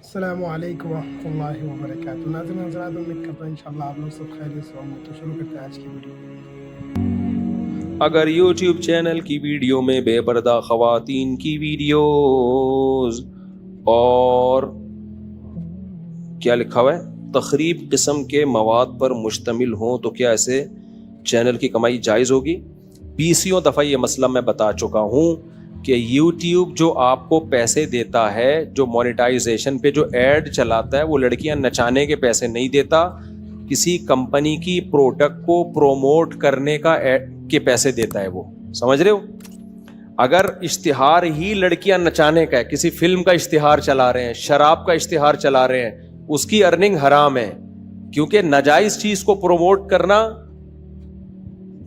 السلام علیکم ورحمۃ اللہ وبرکاتہ۔ ناظرین حضرات، امید کرتا ہوں انشاءاللہ آپ لوگ سب خیریت سے ہوں گے۔ تو شروع کرتے ہیں آج کی ویڈیو۔ اگر یوٹیوب چینل کی ویڈیو میں بے پردہ خواتین کی ویڈیوز اور کیا لکھا ہوا ہے تخریب قسم کے مواد پر مشتمل ہوں تو کیا ایسے چینل کی کمائی جائز ہوگی؟ 20 دفعہ یہ مسئلہ میں بتا چکا ہوں کہ یوٹیوب جو آپ کو پیسے دیتا ہے، جو مونیٹائزیشن پہ جو ایڈ چلاتا ہے، وہ لڑکیاں نچانے کے پیسے نہیں دیتا، کسی کمپنی کی پروڈکٹ کو پروموٹ کرنے کا کے پیسے دیتا ہے وہ، سمجھ رہے ہو؟ اگر اشتہار ہی لڑکیاں نچانے کا ہے، کسی فلم کا اشتہار چلا رہے ہیں، شراب کا اشتہار چلا رہے ہیں، اس کی ارننگ حرام ہے، کیونکہ ناجائز چیز کو پروموٹ کرنا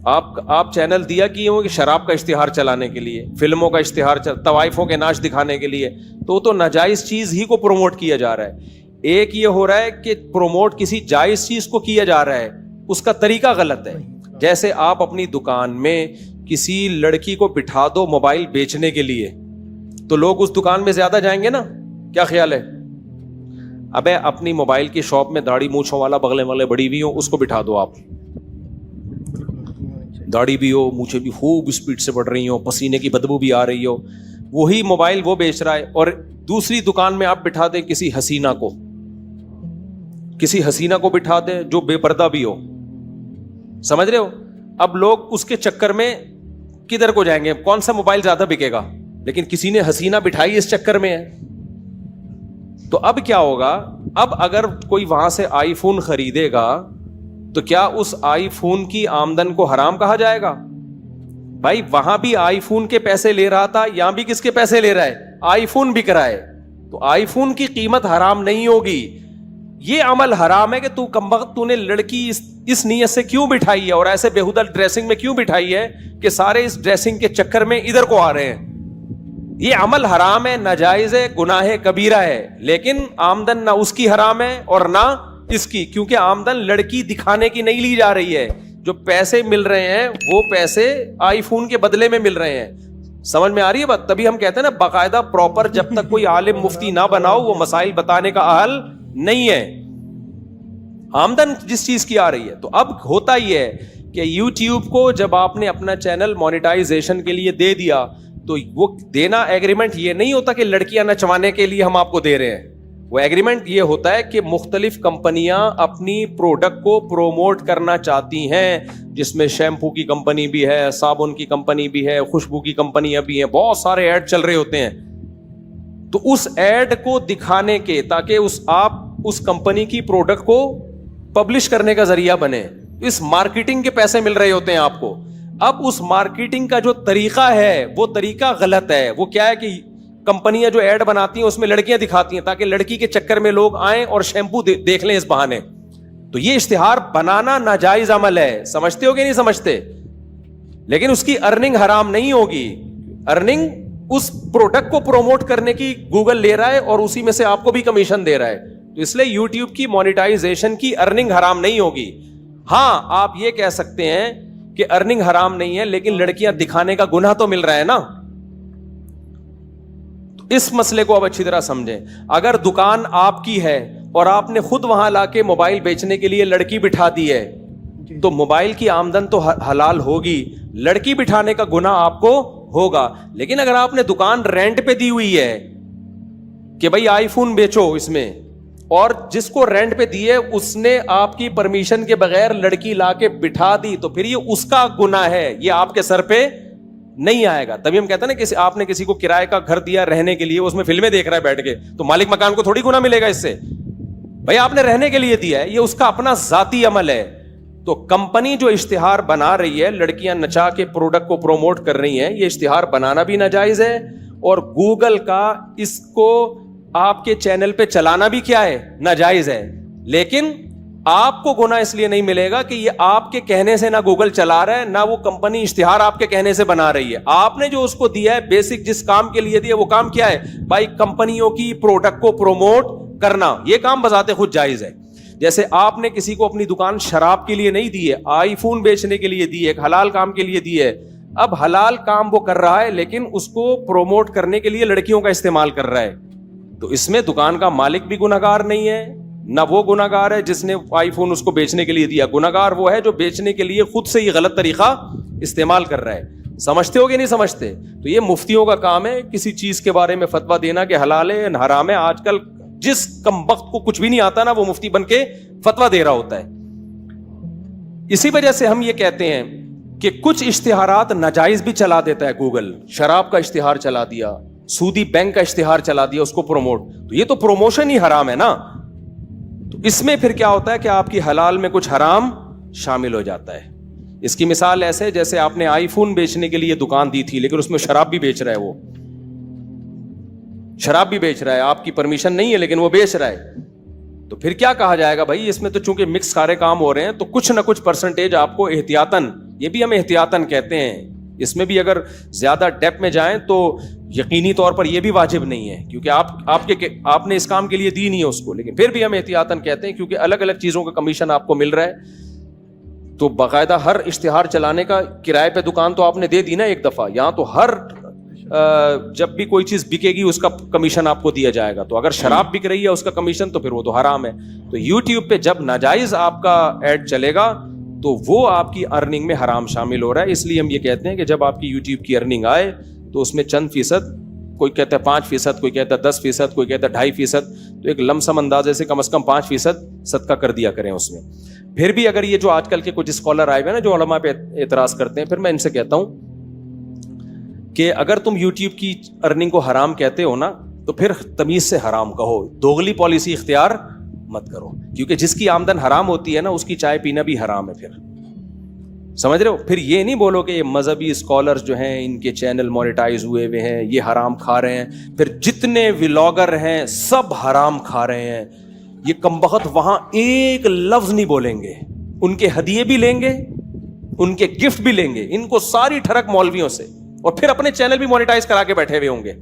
آپ چینل دیا کیے ہوں کہ شراب کا اشتہار چلانے کے لیے، فلموں کا اشتہار طوائفوں کے ناچ دکھانے کے لیے، تو ناجائز چیز ہی کو پروموٹ کیا جا رہا ہے۔ ایک یہ ہو رہا ہے کہ پروموٹ کسی جائز چیز کو کیا جا رہا ہے، اس کا طریقہ غلط ہے۔ جیسے آپ اپنی دکان میں کسی لڑکی کو بٹھا دو موبائل بیچنے کے لیے، تو لوگ اس دکان میں زیادہ جائیں گے نا؟ کیا خیال ہے؟ ابے اپنی موبائل کی شاپ میں داڑھی مونچھوں والا بغلیں والے بڑی بھی ہوں، اس کو بٹھا دو، آپ داڑھی بھی ہو، مونچھیں بھی خوب اسپیڈ سے بڑھ رہی ہوں، پسینے کی بدبو بھی آ رہی ہو، وہی موبائل وہ بیچ رہا ہے، اور دوسری دکان میں آپ بٹھا دیں کسی حسینہ کو بٹھا دیں جو بے پردہ بھی ہو، سمجھ رہے ہو؟ اب لوگ اس کے چکر میں کدھر کو جائیں گے؟ کون سا موبائل زیادہ بکے گا؟ لیکن کسی نے حسینہ بٹھائی اس چکر میں ہے، تو اب کیا ہوگا؟ اب اگر کوئی وہاں سے آئی فون خریدے گا تو کیا اس آئی فون کی آمدن کو حرام کہا جائے گا؟ بھائی وہاں بھی آئی فون کے پیسے لے رہا تھا، یہاں بھی کس کے پیسے لے رہا ہے؟ آئی فون بک رہا ہے، تو آئی فون کی قیمت حرام نہیں ہوگی۔ یہ عمل حرام ہے کہ تو کمبخت تو نے لڑکی اس نیت سے کیوں بٹھائی ہے، اور ایسے بےہودہ ڈریسنگ میں کیوں بٹھائی ہے کہ سارے اس ڈریسنگ کے چکر میں ادھر کو آ رہے ہیں۔ یہ عمل حرام ہے، ناجائز ہے، گناہ کبیرہ ہے، لیکن آمدن نہ اس کی حرام ہے اور نہ اس کی، کیونکہ آمدن لڑکی دکھانے کی نہیں لی جا رہی ہے۔ جو پیسے مل رہے ہیں وہ پیسے آئی فون کے بدلے میں مل رہے ہیں۔ سمجھ میں آ رہی ہے بات؟ تبھی ہم کہتے ہیں نا باقاعدہ پراپر جب تک کوئی عالم مفتی نہ بناؤ وہ مسائل بتانے کا اہل نہیں ہے۔ آمدن جس چیز کی آ رہی ہے، تو اب ہوتا یہ ہے کہ یوٹیوب کو جب آپ نے اپنا چینل مونیٹائزیشن کے لیے دے دیا تو وہ دینا ایگریمنٹ یہ نہیں ہوتا کہ لڑکیاں نچوانے کے لیے ہم آپ کو دے رہے ہیں۔ وہ ایگریمنٹ یہ ہوتا ہے کہ مختلف کمپنیاں اپنی پروڈکٹ کو پروموٹ کرنا چاہتی ہیں، جس میں شیمپو کی کمپنی بھی ہے، صابن کی کمپنی بھی ہے، خوشبو کی کمپنیاں بھی ہیں، بہت سارے ایڈ چل رہے ہوتے ہیں۔ تو اس ایڈ کو دکھانے کے تاکہ آپ اس کمپنی کی پروڈکٹ کو پبلش کرنے کا ذریعہ بنے، اس مارکیٹنگ کے پیسے مل رہے ہوتے ہیں آپ کو۔ اب اس مارکیٹنگ کا جو طریقہ ہے وہ طریقہ غلط ہے۔ وہ کیا ہے کہ کمپنیاں جو ایڈ بناتی ہیں اس میں لڑکیاں دکھاتی ہیں تاکہ لڑکی کے چکر میں لوگ آئیں اور شیمپو دیکھ لیں اس بہانے۔ تو یہ اشتہار بنانا ناجائز عمل ہے، سمجھتے ہو کہ نہیں سمجھتے؟ لیکن اس کی ارننگ حرام نہیں ہوگی۔ ارننگ اس پروڈکٹ کو پروموٹ کرنے کی گوگل لے رہا ہے اور اسی میں سے آپ کو بھی کمیشن دے رہا ہے، تو اس لیے یوٹیوب کی مونیٹائزیشن کی ارننگ حرام نہیں ہوگی۔ ہاں آپ یہ کہہ سکتے ہیں کہ ارننگ حرام نہیں ہے لیکن لڑکیاں دکھانے کا گناہ تو مل رہا ہے نا۔ اس مسئلے کو اب اچھی طرح سمجھیں۔ اگر دکان آپ کی ہے اور آپ نے خود وہاں لا کے موبائل بیچنے کے لیے لڑکی بٹھا دی ہے تو موبائل کی آمدن تو حلال ہوگی، لڑکی بٹھانے کا گناہ آپ کو ہوگا۔ لیکن اگر آپ نے دکان رینٹ پہ دی ہوئی ہے کہ بھائی آئی فون بیچو اس میں، اور جس کو رینٹ پہ دی ہے اس نے آپ کی پرمیشن کے بغیر لڑکی لا کے بٹھا دی، تو پھر یہ اس کا گناہ ہے، یہ آپ کے سر پہ نہیں آئے گا۔ تبھی ہم کہتے ہیں نا آپ نے کسی کو کرائے کا گھر دیا رہنے کے لیے، اس میں فلمیں دیکھ رہا ہے بیٹھ کے، تو مالک مکان کو تھوڑی گناہ ملے گا اس سے؟ بھائی آپ نے رہنے کے لیے دیا ہے، یہ اس کا اپنا ذاتی عمل ہے۔ تو کمپنی جو اشتہار بنا رہی ہے، لڑکیاں نچا کے پروڈکٹ کو پروموٹ کر رہی ہیں، یہ اشتہار بنانا بھی ناجائز ہے، اور گوگل کا اس کو آپ کے چینل پہ چلانا بھی کیا ہے؟ ناجائز ہے۔ لیکن آپ کو گناہ اس لیے نہیں ملے گا کہ یہ آپ کے کہنے سے نہ گوگل چلا رہا ہے، نہ وہ کمپنی اشتہار آپ کے کہنے سے بنا رہی ہے۔ آپ نے جو اس کو دیا ہے، بیسک جس کام کے لیے دیا وہ کام کیا ہے؟ بھائی کمپنیوں کی پروڈکٹ کو پروموٹ کرنا، یہ کام بذات خود جائز ہے۔ جیسے آپ نے کسی کو اپنی دکان شراب کے لیے نہیں دی ہے، آئی فون بیچنے کے لیے دی ہے، ایک حلال کام کے لیے دی ہے۔ اب حلال کام وہ کر رہا ہے لیکن اس کو پروموٹ کرنے کے لیے لڑکیوں کا استعمال کر رہا ہے، تو اس میں دکان کا مالک بھی گنہگار نہیں ہے, نہ وہ گنہگار ہے جس نے آئی فون اس کو بیچنے کے لیے دیا. گنہگار وہ ہے جو بیچنے کے لیے خود سے یہ غلط طریقہ استعمال کر رہا ہے. سمجھتے ہو کہ نہیں سمجھتے؟ تو یہ مفتیوں کا کام ہے کسی چیز کے بارے میں فتویٰ دینا کہ حلال ہے حرام ہے. آج کل جس کم وقت کو کچھ بھی نہیں آتا نا وہ مفتی بن کے فتویٰ دے رہا ہوتا ہے. اسی وجہ سے ہم یہ کہتے ہیں کہ کچھ اشتہارات ناجائز بھی چلا دیتا ہے گوگل. شراب کا اشتہار چلا دیا, سودی بینک کا اشتہار چلا دیا, اس کو پروموٹ, تو یہ تو پروموشن ہی حرام ہے نا. تو اس میں پھر کیا ہوتا ہے کہ آپ کی حلال میں کچھ حرام شامل ہو جاتا ہے. اس کی مثال ایسے جیسے آپ نے آئی فون بیچنے کے لیے دکان دی تھی لیکن اس میں شراب بھی بیچ رہا ہے, وہ شراب بھی بیچ رہا ہے, آپ کی پرمیشن نہیں ہے لیکن وہ بیچ رہا ہے. تو پھر کیا کہا جائے گا بھائی؟ اس میں تو چونکہ مکس سارے کام ہو رہے ہیں تو کچھ نہ کچھ پرسنٹیج آپ کو احتیاطاً, یہ بھی ہم احتیاطاً کہتے ہیں, اس میں بھی اگر زیادہ ڈیپ میں جائیں تو یقینی طور پر یہ بھی واجب نہیں ہے کیونکہ آپ نے اس کام کے لیے دی نہیں ہے اس کو, لیکن پھر بھی ہم احتیاطاً کہتے ہیں کیونکہ الگ الگ چیزوں کا کمیشن آپ کو مل رہا ہے. تو باقاعدہ ہر اشتہار چلانے کا کرائے پہ دکان تو آپ نے دے دی نا ایک دفعہ, یہاں تو ہر جب بھی کوئی چیز بکے گی اس کا کمیشن آپ کو دیا جائے گا. تو اگر شراب بک رہی ہے اس کا کمیشن تو پھر وہ تو حرام ہے. تو یوٹیوب پہ جب ناجائز آپ کا ایڈ چلے گا تو وہ آپ کی ارننگ میں حرام شامل ہو رہا ہے. اس لیے ہم یہ کہتے ہیں کہ جب آپ کی یوٹیوب کی ارننگ آئے تو اس میں چند فیصد, کوئی کہتا ہے 5%, کوئی کہتا ہے 10%, کوئی کہتا ہے 2.5%, تو ایک لم سم اندازے سے کم از کم 5% صدقہ کر دیا کریں اس میں. پھر بھی اگر یہ جو آج کل کے کچھ اسکالر آئے ہوئے نا جو علماء پہ اعتراض کرتے ہیں, پھر میں ان سے کہتا ہوں کہ اگر تم یوٹیوب کی ارننگ کو حرام کہتے ہو نا تو پھر تمیز سے حرام کہو, دوغلی پالیسی اختیار مت کرو, کیونکہ جس کی آمدن حرام ہوتی ہے نا اس کی چائے پینا بھی حرام ہے. پھر سمجھ رہے ہو؟ پھر یہ نہیں بولو کہ یہ مذہبی اسکالرز جو ہیں ان کے چینل مونیٹائز ہوئے ہوئے ہیں یہ حرام کھا رہے ہیں, پھر جتنے ولاگر ہیں سب حرام کھا رہے ہیں. یہ کمبخت وہاں ایک لفظ نہیں بولیں گے, ان کے ہدیے بھی لیں گے, ان کے گفٹ بھی لیں گے, ان کو ساری ٹھڑک مولویوں سے, اور پھر اپنے چینل بھی مونیٹائز کرا کے بیٹھے ہوئے ہوں گے.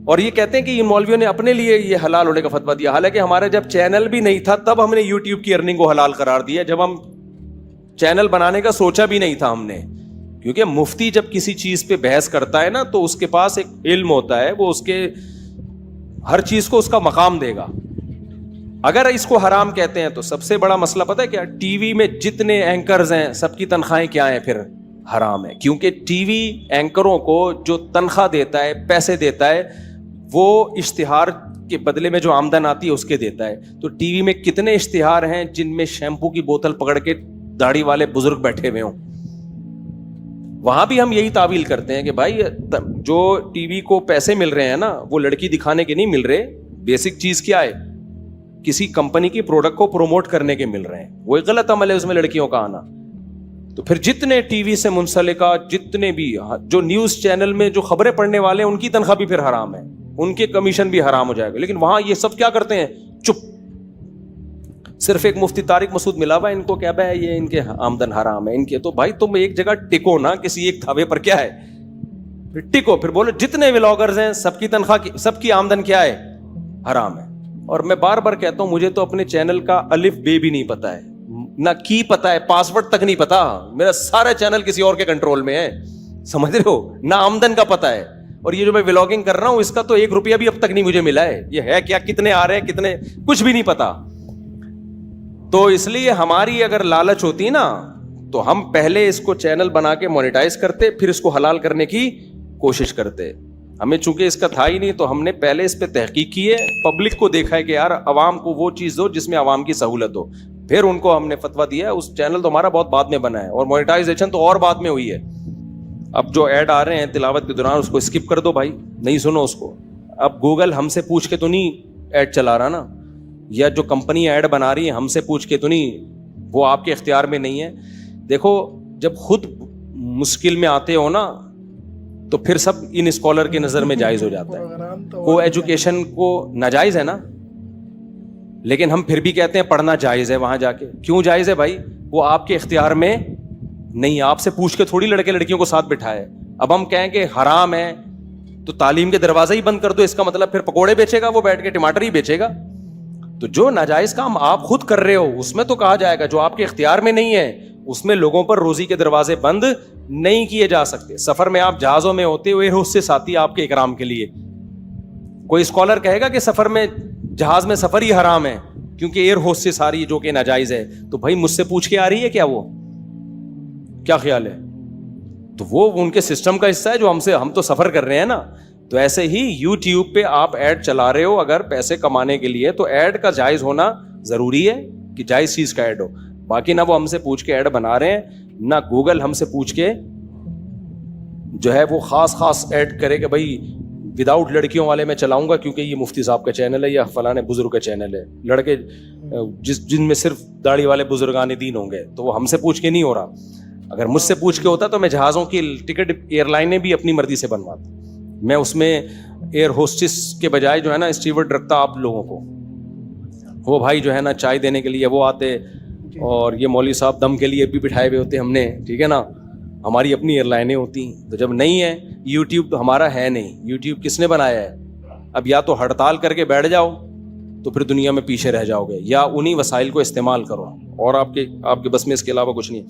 اور یہ کہتے ہیں کہ ان مولویوں نے اپنے لیے یہ حلال ہونے کا فتویٰ دیا, حالانکہ ہمارا جب چینل بھی نہیں تھا تب ہم نے یوٹیوب کی ارننگ کو حلال قرار دیا, جب ہم چینل بنانے کا سوچا بھی نہیں تھا ہم نے. کیونکہ مفتی جب کسی چیز پہ بحث کرتا ہے نا تو اس کے پاس ایک علم ہوتا ہے, وہ اس کے ہر چیز کو اس کا مقام دے گا. اگر اس کو حرام کہتے ہیں تو سب سے بڑا مسئلہ پتہ ہے کیا؟ ٹی وی میں جتنے اینکرز ہیں سب کی تنخواہیں کیا ہیں؟ پھر حرام ہے, کیونکہ ٹی وی اینکروں کو جو تنخواہ دیتا ہے, پیسے دیتا ہے, وہ اشتہار کے بدلے میں جو آمدن آتی ہے اس کے دیتا ہے. تو ٹی وی میں کتنے اشتہار ہیں جن میں شیمپو کی بوتل پکڑ کے داڑھی والے بزرگ بیٹھے ہوئے ہوں؟ وہاں بھی ہم یہی تعویل کرتے ہیں کہ بھائی جو ٹی وی کو پیسے مل رہے ہیں نا وہ لڑکی دکھانے کے نہیں مل رہے, بیسک چیز کیا ہے؟ کسی کمپنی کی پروڈکٹ کو پروموٹ کرنے کے مل رہے ہیں. وہ ایک غلط عمل ہے اس میں لڑکیوں کا آنا. تو پھر جتنے ٹی وی سے منسلکہ جتنے بھی جو نیوز چینل میں جو خبریں پڑھنے والے ہیں ان کی تنخواہ بھی پھر حرام ہے, ان کے کمیشن بھی حرام ہو جائے گا. لیکن وہاں یہ سب کیا کرتے ہیں؟ چپ. صرف ایک مفتی طارق مسعود ملا ہوا ان کو کیا بھائی یہ ان کے آمدن حرام ہے ان کے. تو بھائی تم ایک جگہ ٹکو نا, کسی ایک تھاوے پر کیا ہے, پھر ٹکو, پھر بولو جتنے ولاگرز ہیں سب کی تنخواہ سب کی آمدن کیا ہے؟ حرام ہے. اور میں بار بار کہتا ہوں مجھے تو اپنے چینل کا الف بے بھی نہیں پتا ہے, نہ کی پتا ہے, پاسورڈ تک نہیں پتا. میرا سارا چینل کسی اور کے کنٹرول میں ہے, سمجھ رہے ہو, نہ آمدن کا پتا ہے. اور یہ جو میں ولاگنگ کر رہا ہوں اس کا تو 1 روپیہ بھی اب تک نہیں مجھے ملا ہے. یہ ہے کیا, کتنے آ رہے ہیں, کتنے, کچھ بھی نہیں پتا. تو اس لیے ہماری اگر لالچ ہوتی نا تو ہم پہلے اس کو چینل بنا کے مونیٹائز کرتے, پھر اس کو حلال کرنے کی کوشش کرتے. ہمیں چونکہ اس کا تھا ہی نہیں تو ہم نے پہلے اس پہ تحقیق کی ہے, پبلک کو دیکھا ہے کہ یار عوام کو وہ چیز دو جس میں عوام کی سہولت ہو, پھر ان کو ہم نے فتویٰ دیا ہے. اس چینل تو ہمارا بہت بعد میں بنا ہے اور مونیٹائزیشن تو اور بعد میں ہوئی ہے. اب جو ایڈ آ رہے ہیں تلاوت کے دوران اس کو اسکپ کر دو بھائی, نہیں سنو اس کو. اب گوگل ہم سے پوچھ کے تو نہیں ایڈ چلا رہا نا, یا جو کمپنی ایڈ بنا رہی ہے ہم سے پوچھ کے تو نہیں, وہ آپ کے اختیار میں نہیں ہے. دیکھو جب خود مشکل میں آتے ہو نا تو پھر سب ان اسکالر کی نظر میں جائز ہو جاتا ہے. کو ایجوکیشن کو ناجائز ہے نا, لیکن ہم پھر بھی کہتے ہیں پڑھنا جائز ہے وہاں جا کے. کیوں جائز ہے بھائی؟ وہ آپ کے اختیار میں نہیں, آپ سے پوچھ کے تھوڑی لڑکے لڑکیوں کو ساتھ بٹھائے. اب ہم کہیں کہ حرام ہے تو تعلیم کے دروازے ہی بند کر دو, اس کا مطلب پھر پکوڑے بیچے گا وہ بیٹھ کے, ٹماٹر ہی بیچے گا. تو جو ناجائز کام آپ خود کر رہے ہو اس میں تو کہا جائے گا, جو آپ کے اختیار میں نہیں ہے اس میں لوگوں پر روزی کے دروازے بند نہیں کیے جا سکتے. سفر میں آپ جہازوں میں ہوتے ہوئے اس سے ساتھی آپ کے اکرام کے لیے, کوئی اسکالر کہے گا کہ سفر میں جہاز میں سفر ہی حرام ہے کیونکہ ایئر ہوسٹس آ رہی ہے جو کہ ناجائز ہے, تو بھائی مجھ سے پوچھ کے آ رہی ہے کیا؟ وہ کیا خیال ہے؟ تو وہ ان کے سسٹم کا حصہ ہے جو ہم تو سفر کر رہے ہیں نا. تو ایسے ہی یوٹیوب پہ آپ ایڈ چلا رہے ہو اگر پیسے کمانے کے لیے, تو ایڈ کا جائز ہونا ضروری ہے کہ جائز چیز کا ایڈ ہو. باقی نہ وہ ہم سے پوچھ کے ایڈ بنا رہے ہیں, نہ گوگل ہم سے پوچھ کے جو ہے وہ خاص ایڈ کرے کہ بھائی وداؤٹ لڑکیوں والے میں چلاؤں گا کیونکہ یہ مفتی صاحب کا چینل ہے یا فلاں بزرگ کا چینل ہے. لڑکے جن میں صرف داڑھی والے بزرگان دین ہوں گے, تو وہ ہم سے پوچھ کے نہیں ہو رہا. اگر مجھ سے پوچھ کے ہوتا تو میں جہازوں کی ٹکٹ ایئر لائنیں بھی اپنی مرضی سے بنواتا. میں اس میں ایئر ہوسٹس کے بجائے جو ہے نا اسٹیورڈ رکھتا آپ لوگوں کو. وہ بھائی جو ہے نا چائے دینے کے لیے وہ آتے, اور یہ مولوی صاحب دم کے لیے بھی بٹھائے ہوئے ہوتے ہم نے, ٹھیک ہے نا. ہماری اپنی ایئر لائنیں ہوتی. تو جب نہیں ہے یوٹیوب تو ہمارا ہے نہیں. یوٹیوب کس نے بنایا ہے؟ اب یا تو ہڑتال کر کے بیٹھ جاؤ تو پھر دنیا میں پیچھے رہ جاؤ گے, یا انہی وسائل کو استعمال کرو, اور آپ کے بس میں اس کے علاوہ کچھ نہیں.